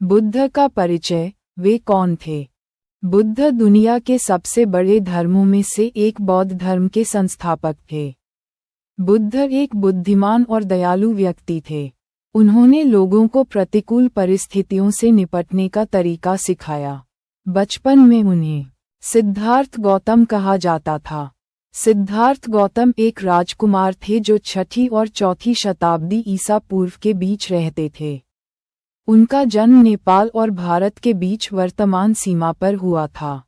बुद्ध का परिचय, वे कौन थे? बुद्ध दुनिया के सबसे बड़े धर्मों में से एक बौद्ध धर्म के संस्थापक थे। बुद्ध एक बुद्धिमान और दयालु व्यक्ति थे। उन्होंने लोगों को प्रतिकूल परिस्थितियों से निपटने का तरीका सिखाया। बचपन में उन्हें सिद्धार्थ गौतम कहा जाता था। सिद्धार्थ गौतम एक राजकुमार थे जो 6ठी और 4ठी शताब्दी ईसा पूर्व के बीच रहते थे। उनका जन्म नेपाल और भारत के बीच वर्तमान सीमा पर हुआ था।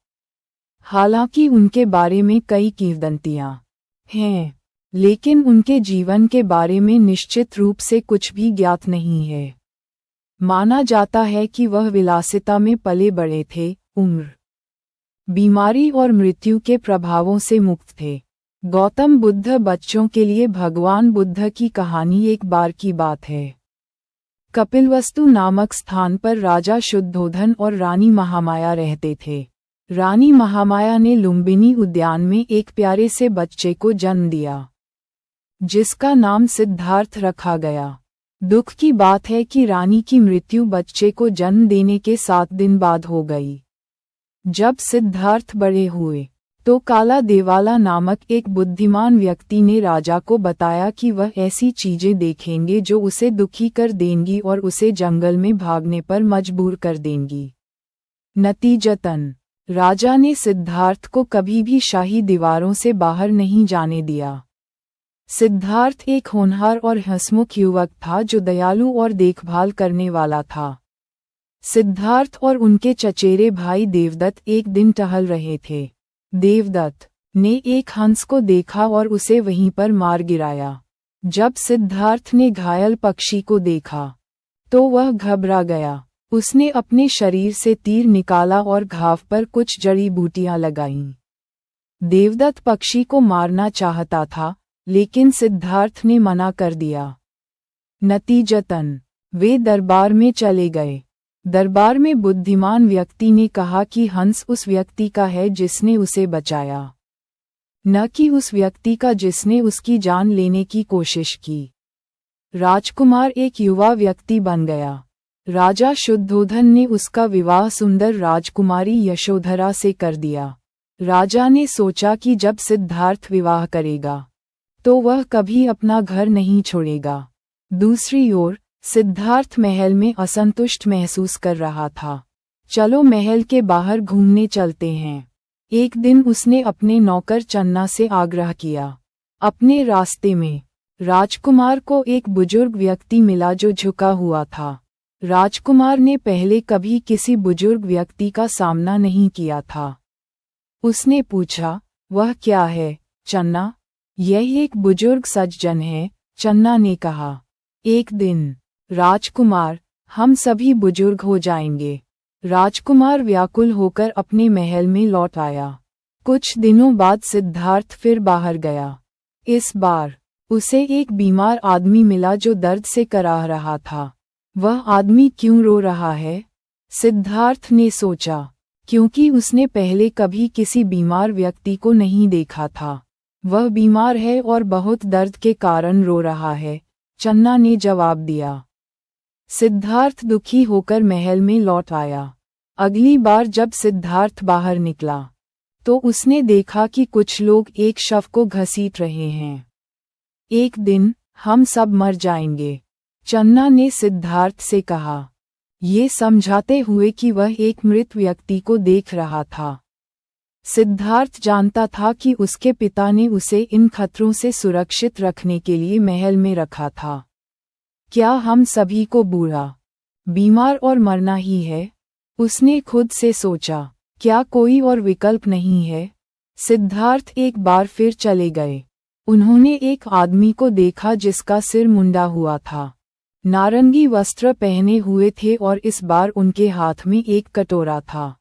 हालांकि उनके बारे में कई किंवदंतियां हैं, लेकिन उनके जीवन के बारे में निश्चित रूप से कुछ भी ज्ञात नहीं है। माना जाता है कि वह विलासिता में पले बड़े थे, उम्र, बीमारी और मृत्यु के प्रभावों से मुक्त थे। गौतम बुद्ध बच्चों के लिए भगवान बुद्ध की कहानी एक बार की बात है। कपिलवस्तु नामक स्थान पर राजा शुद्धोधन और रानी महामाया रहते थे। रानी महामाया ने लुम्बिनी उद्यान में एक प्यारे से बच्चे को जन्म दिया, जिसका नाम सिद्धार्थ रखा गया। दुख की बात है कि रानी की मृत्यु बच्चे को जन्म देने के 7 दिन बाद हो गई। जब सिद्धार्थ बड़े हुए तो काला देवाला नामक एक बुद्धिमान व्यक्ति ने राजा को बताया कि वह ऐसी चीजें देखेंगे जो उसे दुखी कर देंगी और उसे जंगल में भागने पर मजबूर कर देंगी। नतीजतन राजा ने सिद्धार्थ को कभी भी शाही दीवारों से बाहर नहीं जाने दिया। सिद्धार्थ एक होनहार और हंसमुख युवक था जो दयालु और देखभाल करने वाला था। सिद्धार्थ और उनके चचेरे भाई देवदत्त एक दिन टहल रहे थे। देवदत्त ने एक हंस को देखा और उसे वहीं पर मार गिराया। जब सिद्धार्थ ने घायल पक्षी को देखा तो वह घबरा गया। उसने अपने शरीर से तीर निकाला और घाव पर कुछ जड़ी बूटियां लगाईं। देवदत्त पक्षी को मारना चाहता था, लेकिन सिद्धार्थ ने मना कर दिया। नतीजतन वे दरबार में चले गए। दरबार में बुद्धिमान व्यक्ति ने कहा कि हंस उस व्यक्ति का है जिसने उसे बचाया, न कि उस व्यक्ति का जिसने उसकी जान लेने की कोशिश की। राजकुमार एक युवा व्यक्ति बन गया। राजा शुद्धोधन ने उसका विवाह सुंदर राजकुमारी यशोधरा से कर दिया। राजा ने सोचा कि जब सिद्धार्थ विवाह करेगा तो वह कभी अपना घर नहीं छोड़ेगा। दूसरी ओर सिद्धार्थ महल में असंतुष्ट महसूस कर रहा था। चलो महल के बाहर घूमने चलते हैं। एक दिन उसने अपने नौकर चन्ना से आग्रह किया। अपने रास्ते में राजकुमार को एक बुजुर्ग व्यक्ति मिला जो झुका हुआ था। राजकुमार ने पहले कभी किसी बुजुर्ग व्यक्ति का सामना नहीं किया था। उसने पूछा, वह क्या है चन्ना? यह एक बुजुर्ग सज्जन है, चन्ना ने कहा। एक दिन राजकुमार, हम सभी बुजुर्ग हो जाएंगे। राजकुमार व्याकुल होकर अपने महल में लौट आया। कुछ दिनों बाद सिद्धार्थ फिर बाहर गया। इस बार उसे एक बीमार आदमी मिला जो दर्द से कराह रहा था। वह आदमी क्यों रो रहा है? सिद्धार्थ ने सोचा, क्योंकि उसने पहले कभी किसी बीमार व्यक्ति को नहीं देखा था। वह बीमार है और बहुत दर्द के कारण रो रहा है, चन्ना ने जवाब दिया। सिद्धार्थ दुखी होकर महल में लौट आया। अगली बार जब सिद्धार्थ बाहर निकला तो उसने देखा कि कुछ लोग एक शव को घसीट रहे हैं। एक दिन हम सब मर जाएंगे, चन्ना ने सिद्धार्थ से कहा, ये समझाते हुए कि वह एक मृत व्यक्ति को देख रहा था। सिद्धार्थ जानता था कि उसके पिता ने उसे इन खतरों से सुरक्षित रखने के लिए महल में रखा था। क्या हम सभी को बूढ़ा, बीमार और मरना ही है? उसने खुद से सोचा, क्या कोई और विकल्प नहीं है? सिद्धार्थ एक बार फिर चले गए। उन्होंने एक आदमी को देखा जिसका सिर मुंडा हुआ था, नारंगी वस्त्र पहने हुए थे और इस बार उनके हाथ में एक कटोरा था।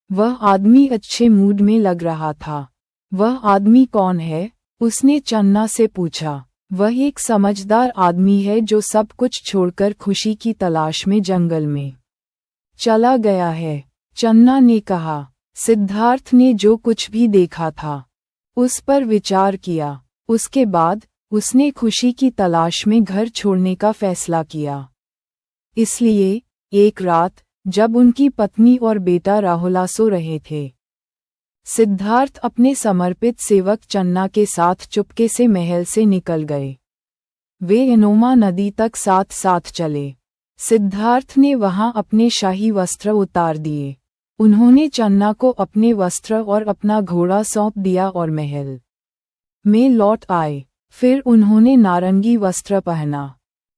वह आदमी अच्छे मूड में लग रहा था। वह आदमी कौन है? उसने चन्ना से पूछा। वह एक समझदार आदमी है जो सब कुछ छोड़कर खुशी की तलाश में जंगल में चला गया है, चन्ना ने कहा। सिद्धार्थ ने जो कुछ भी देखा था उस पर विचार किया। उसके बाद उसने खुशी की तलाश में घर छोड़ने का फैसला किया। इसलिए एक रात, जब उनकी पत्नी और बेटा राहुला सो रहे थे, सिद्धार्थ अपने समर्पित सेवक चन्ना के साथ चुपके से महल से निकल गए। वे यनोमा नदी तक साथ साथ चले। सिद्धार्थ ने वहां अपने शाही वस्त्र उतार दिए। उन्होंने चन्ना को अपने वस्त्र और अपना घोड़ा सौंप दिया और महल में लौट आए। फिर उन्होंने नारंगी वस्त्र पहना,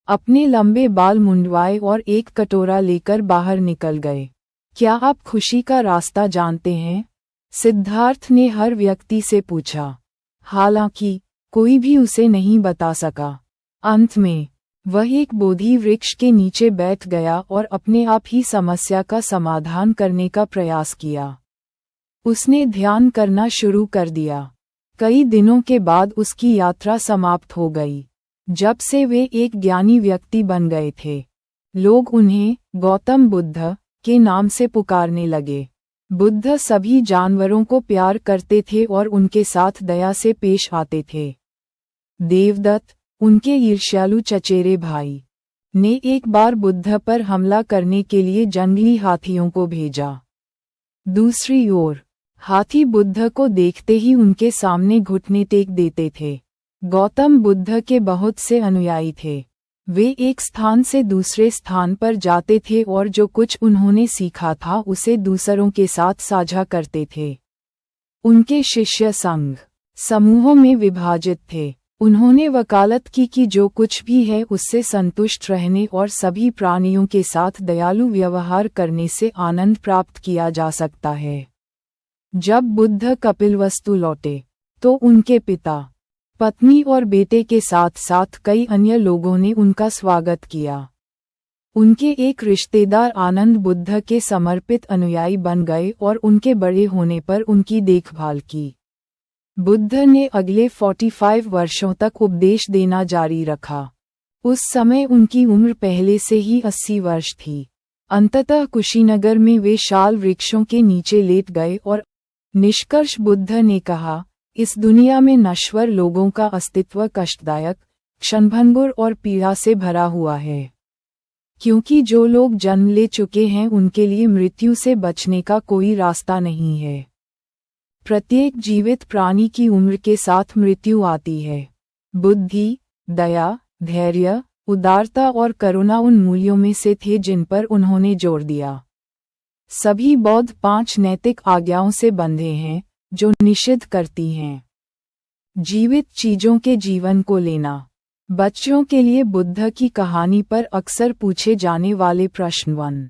अपने लंबे बाल मुंडवाए और एक कटोरा लेकर बाहर निकल गए। क्या आप खुशी का रास्ता जानते हैं? सिद्धार्थ ने हर व्यक्ति से पूछा। हालांकि कोई भी उसे नहीं बता सका। अंत में वह एक बोधि वृक्ष के नीचे बैठ गया और अपने आप ही समस्या का समाधान करने का प्रयास किया। उसने ध्यान करना शुरू कर दिया। कई दिनों के बाद उसकी यात्रा समाप्त हो गई। जब से वे एक ज्ञानी व्यक्ति बन गए थे, लोग उन्हें गौतम बुद्ध के नाम से पुकारने लगे। बुद्ध सभी जानवरों को प्यार करते थे और उनके साथ दया से पेश आते थे। देवदत्त, उनके ईर्ष्यालु चचेरे भाई, ने एक बार बुद्ध पर हमला करने के लिए जंगली हाथियों को भेजा। दूसरी ओर, हाथी बुद्ध को देखते ही उनके सामने घुटने टेक देते थे। गौतम बुद्ध के बहुत से अनुयायी थे। वे एक स्थान से दूसरे स्थान पर जाते थे और जो कुछ उन्होंने सीखा था उसे दूसरों के साथ साझा करते थे। उनके शिष्य संघ समूहों में विभाजित थे। उन्होंने वकालत की कि जो कुछ भी है उससे संतुष्ट रहने और सभी प्राणियों के साथ दयालु व्यवहार करने से आनंद प्राप्त किया जा सकता है। जब बुद्ध कपिलवस्तु लौटे, तो उनके पिता, पत्नी और बेटे के साथ साथ कई अन्य लोगों ने उनका स्वागत किया। उनके एक रिश्तेदार आनंद बुद्ध के समर्पित अनुयायी बन गए और उनके बड़े होने पर उनकी देखभाल की। बुद्ध ने अगले 45 वर्षों तक उपदेश देना जारी रखा। उस समय उनकी उम्र पहले से ही 80 वर्ष थी। अंततः कुशीनगर में वे शाल वृक्षों के नीचे लेट गए और निष्कर्ष बुद्ध ने कहा, इस दुनिया में नश्वर लोगों का अस्तित्व कष्टदायक, क्षणभंगुर और पीड़ा से भरा हुआ है। क्योंकि जो लोग जन्म ले चुके हैं उनके लिए मृत्यु से बचने का कोई रास्ता नहीं है। प्रत्येक जीवित प्राणी की उम्र के साथ मृत्यु आती है। बुद्धि, दया, धैर्य, उदारता और करुणा उन मूल्यों में से थे जिन पर उन्होंने जोर दिया। सभी बौद्ध 5 नैतिक आज्ञाओं से बंधे हैं, जो निषिद्ध करती हैं जीवित चीजों के जीवन को लेना। बच्चों के लिए बुद्ध की कहानी पर अक्सर पूछे जाने वाले प्रश्न 1।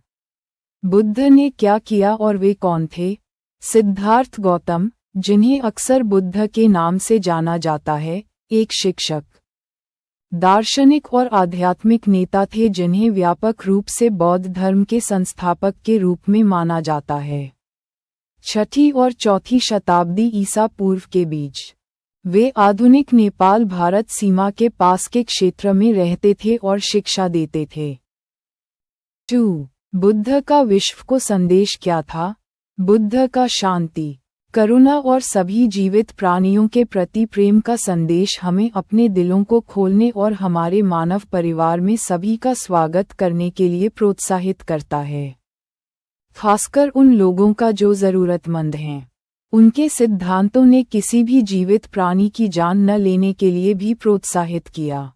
बुद्ध ने क्या किया और वे कौन थे? सिद्धार्थ गौतम, जिन्हें अक्सर बुद्ध के नाम से जाना जाता है, एक शिक्षक, दार्शनिक और आध्यात्मिक नेता थे जिन्हें व्यापक रूप से बौद्ध धर्म के संस्थापक के रूप में माना जाता है। 6ठी और 4ठी शताब्दी ईसा पूर्व के बीच वे आधुनिक नेपाल भारत सीमा के पास के क्षेत्र में रहते थे और शिक्षा देते थे। 2. बुद्ध का विश्व को संदेश क्या था? बुद्ध का शांति, करुणा और सभी जीवित प्राणियों के प्रति प्रेम का संदेश हमें अपने दिलों को खोलने और हमारे मानव परिवार में सभी का स्वागत करने के लिए प्रोत्साहित करता है, खासकर उन लोगों का जो जरूरतमंद हैं। उनके सिद्धांतों ने किसी भी जीवित प्राणी की जान न लेने के लिए भी प्रोत्साहित किया।